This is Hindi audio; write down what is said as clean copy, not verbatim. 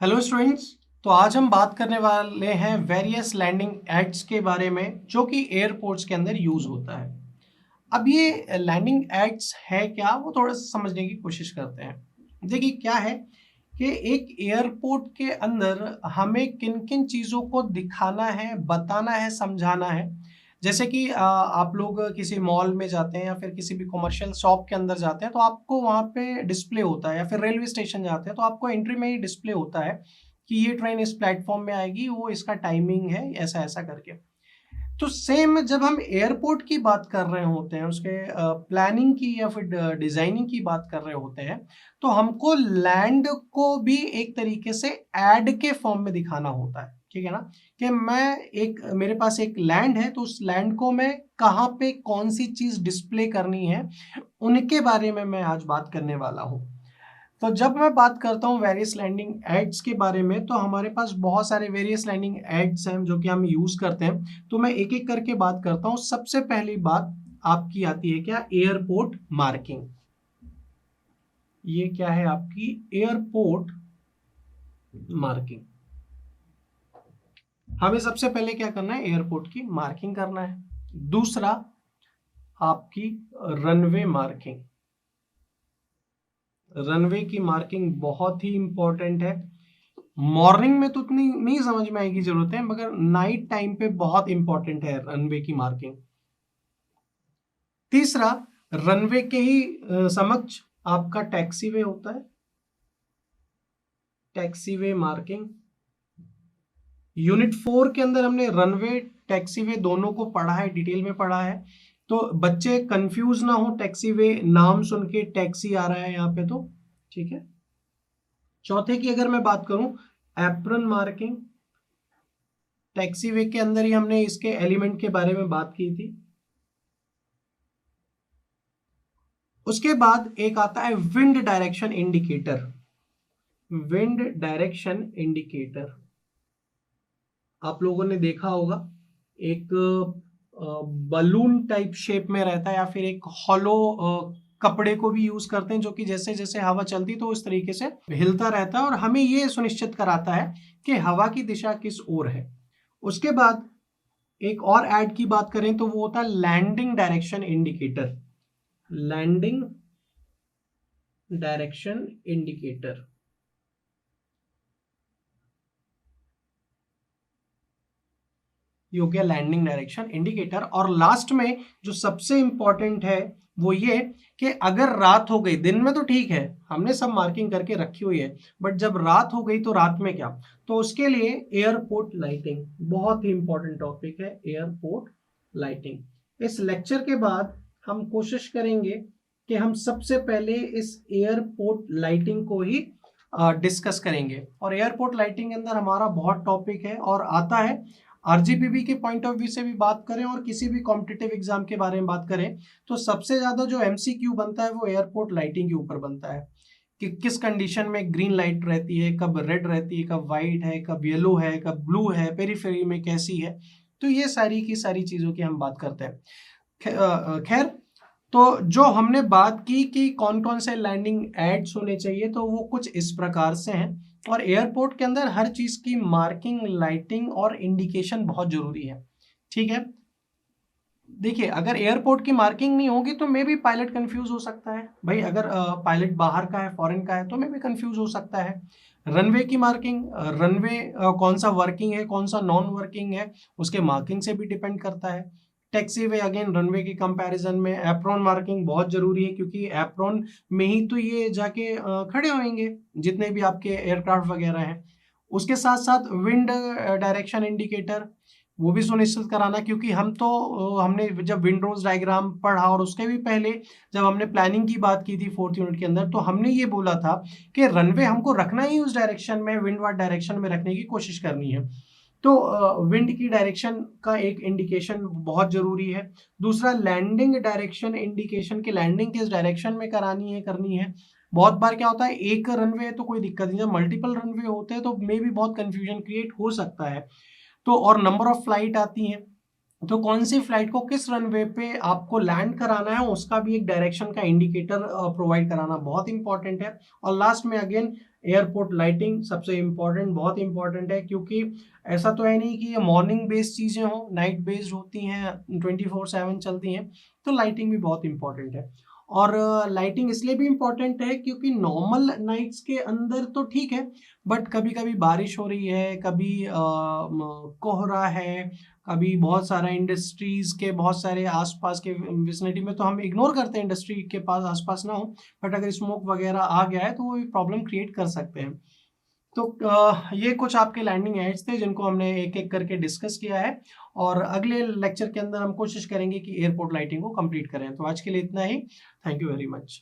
Hello students. तो आज हम बात करने वाले हैं वेरियस लैंडिंग एड्स के बारे में जो कि एयरपोर्ट्स के अंदर यूज होता है। अब ये लैंडिंग एड्स है क्या, वो थोड़ा सा समझने की कोशिश करते हैं। देखिए क्या है कि एक एयरपोर्ट के अंदर हमें किन किन चीज़ों को दिखाना है, बताना है, समझाना है। जैसे कि आप लोग किसी मॉल में जाते हैं या फिर किसी भी कमर्शियल शॉप के अंदर जाते हैं तो आपको वहाँ पे डिस्प्ले होता है, या फिर रेलवे स्टेशन जाते हैं तो आपको एंट्री में ही डिस्प्ले होता है कि ये ट्रेन इस प्लेटफॉर्म में आएगी, वो इसका टाइमिंग है, ऐसा ऐसा करके। तो सेम जब हम एयरपोर्ट की बात कर रहे होते हैं, उसके प्लानिंग की या फिर डिजाइनिंग की बात कर रहे होते हैं, तो हमको लैंड को भी एक तरीके से एड के फॉर्म में दिखाना होता है। ठीक है ना, कि मेरे पास एक लैंड है, तो उस लैंड को मैं कहाँ पे कौन सी चीज डिस्प्ले करनी है, उनके बारे में मैं आज बात करने वाला हूँ। तो जब मैं बात करता हूँ वेरियस लैंडिंग एड्स के बारे में, तो हमारे पास बहुत सारे वेरियस लैंडिंग एड्स हैं जो कि हम यूज करते हैं। तो मैं एक एक करके बात करता हूँ। सबसे पहली बात आपकी आती है क्या, एयरपोर्ट मार्किंग। ये क्या है आपकी एयरपोर्ट मार्किंग। हमें सबसे पहले क्या करना है, एयरपोर्ट की मार्किंग करना है। दूसरा आपकी रनवे मार्किंग। रनवे की मार्किंग बहुत ही इंपॉर्टेंट है। मॉर्निंग में तो उतनी नहीं समझ में आएगी, जरूरत है, मगर नाइट टाइम पे बहुत इंपॉर्टेंट है रनवे की मार्किंग। तीसरा, रनवे के ही समक्ष आपका टैक्सीवे होता है, टैक्सीवे मार्किंग। यूनिट 4 के अंदर हमने रनवे टैक्सीवे दोनों को पढ़ा है, डिटेल में पढ़ा है। तो बच्चे कंफ्यूज ना हो, टैक्सीवे नाम सुन के टैक्सी आ रहा है यहाँ पे, तो ठीक है। चौथे की अगर मैं बात करूं, एप्रन मार्किंग। टैक्सीवे के अंदर ही हमने इसके एलिमेंट के बारे में बात की थी। उसके बाद एक आता है wind direction indicator. Wind direction indicator आप लोगों ने देखा होगा, एक बलून टाइप शेप में रहता है, या फिर एक हॉलो कपड़े को भी यूज करते हैं, जो कि जैसे जैसे हवा चलती तो उस तरीके से हिलता रहता है और हमें ये सुनिश्चित कराता है कि हवा की दिशा किस ओर है। उसके बाद एक और ऐड की बात करें तो वो होता है landing direction indicator. Landing direction indicator, ये हो गया लैंडिंग डायरेक्शन इंडिकेटर। और लास्ट में जो सबसे इंपॉर्टेंट है वो ये कि अगर रात हो गई, दिन में तो ठीक है, हमने सब मार्किंग करके रखी हुई है, बट जब रात हो गई तो रात में क्या, तो उसके लिए एयरपोर्ट लाइटिंग बहुत ही इंपॉर्टेंट टॉपिक है, एयरपोर्ट लाइटिंग। इस लेक्चर के बाद हम कोशिश करेंगे कि हम सबसे पहले इस एयरपोर्ट लाइटिंग को ही डिस्कस करेंगे। और एयरपोर्ट लाइटिंग के अंदर हमारा बहुत टॉपिक है और आता है। आरजीपीवी के पॉइंट ऑफ व्यू से भी बात करें और किसी भी कॉम्पिटिटिव एग्जाम के बारे में बात करें, तो सबसे ज्यादा जो एमसीक्यू बनता है वो एयरपोर्ट लाइटिंग के ऊपर बनता है कि किस कंडीशन में ग्रीन लाइट रहती है, कब रेड रहती है, कब वाइट है, कब येलो है, कब ब्लू है, पेरीफेरी में कैसी है। तो ये सारी की सारी चीजों की हम बात करते हैं। खैर, तो जो हमने बात की कि कौन कौन से लैंडिंग एड्स होने चाहिए, तो वो कुछ इस प्रकार से हैं। और एयरपोर्ट के अंदर हर चीज की मार्किंग, लाइटिंग और इंडिकेशन बहुत जरूरी है। ठीक है, देखिए अगर एयरपोर्ट की मार्किंग नहीं होगी तो मे भी पायलट कंफ्यूज हो सकता है। भाई अगर पायलट बाहर का है, फॉरेन का है, तो मे भी कंफ्यूज हो सकता है। रनवे की मार्किंग, रनवे कौन सा वर्किंग है, कौन सा नॉन वर्किंग है, उसके मार्किंग से भी डिपेंड करता है। टैक्सीवे अगेन रनवे के कंपैरिजन में एप्रॉन मार्किंग बहुत जरूरी है, क्योंकि एप्रॉन में ही तो ये जाके खड़े होंगे जितने भी आपके एयरक्राफ्ट वगैरह हैं। उसके साथ साथ विंड डायरेक्शन इंडिकेटर, वो भी सुनिश्चित कराना, क्योंकि हमने जब विंडरोज डायग्राम पढ़ा और उसके भी पहले जब हमने प्लानिंग की बात की थी 4th यूनिट के अंदर, तो हमने ये बोला था कि रनवे हमको रखना ही उस डायरेक्शन में, विंडवार्ड डायरेक्शन में रखने की कोशिश करनी है। तो विंड की डायरेक्शन का एक इंडिकेशन बहुत जरूरी है। दूसरा लैंडिंग डायरेक्शन इंडिकेशन, की लैंडिंग किस डायरेक्शन में करानी है, करनी है। बहुत बार क्या होता है, एक रनवे है तो कोई दिक्कत नहीं, जब मल्टीपल रनवे होते हैं तो मे भी बहुत कंफ्यूजन क्रिएट हो सकता है। तो और नंबर ऑफ फ्लाइट आती हैं, तो कौन सी फ्लाइट को किस रनवे पे आपको लैंड कराना है, उसका भी एक डायरेक्शन का इंडिकेटर प्रोवाइड कराना बहुत इंपॉर्टेंट है। और लास्ट में अगेन एयरपोर्ट लाइटिंग सबसे इम्पोर्टेंट, बहुत इम्पोर्टेंट है, क्योंकि ऐसा तो है नहीं कि ये मॉर्निंग बेस्ड चीज़ें हों, नाइट बेस्ड होती हैं, 24/7 चलती हैं, तो लाइटिंग भी बहुत इम्पोर्टेंट है। और लाइटिंग इसलिए भी इम्पोर्टेंट है क्योंकि नॉर्मल नाइट्स के अंदर तो ठीक है, बट कभी कभी बारिश हो रही है, कभी कोहरा है, कभी बहुत सारा इंडस्ट्रीज के बहुत सारे आसपास के विसिनिटी में, तो हम इग्नोर करते हैं इंडस्ट्री के पास आसपास ना हो, बट अगर स्मोक वगैरह आ गया है तो वो प्रॉब्लम क्रिएट कर सकते हैं। तो ये कुछ आपके लैंडिंग एड्स थे जिनको हमने एक एक करके डिस्कस किया है, और अगले लेक्चर के अंदर हम कोशिश करेंगे कि एयरपोर्ट लाइटिंग को कंप्लीट करें। तो आज के लिए इतना ही। Thank you very much.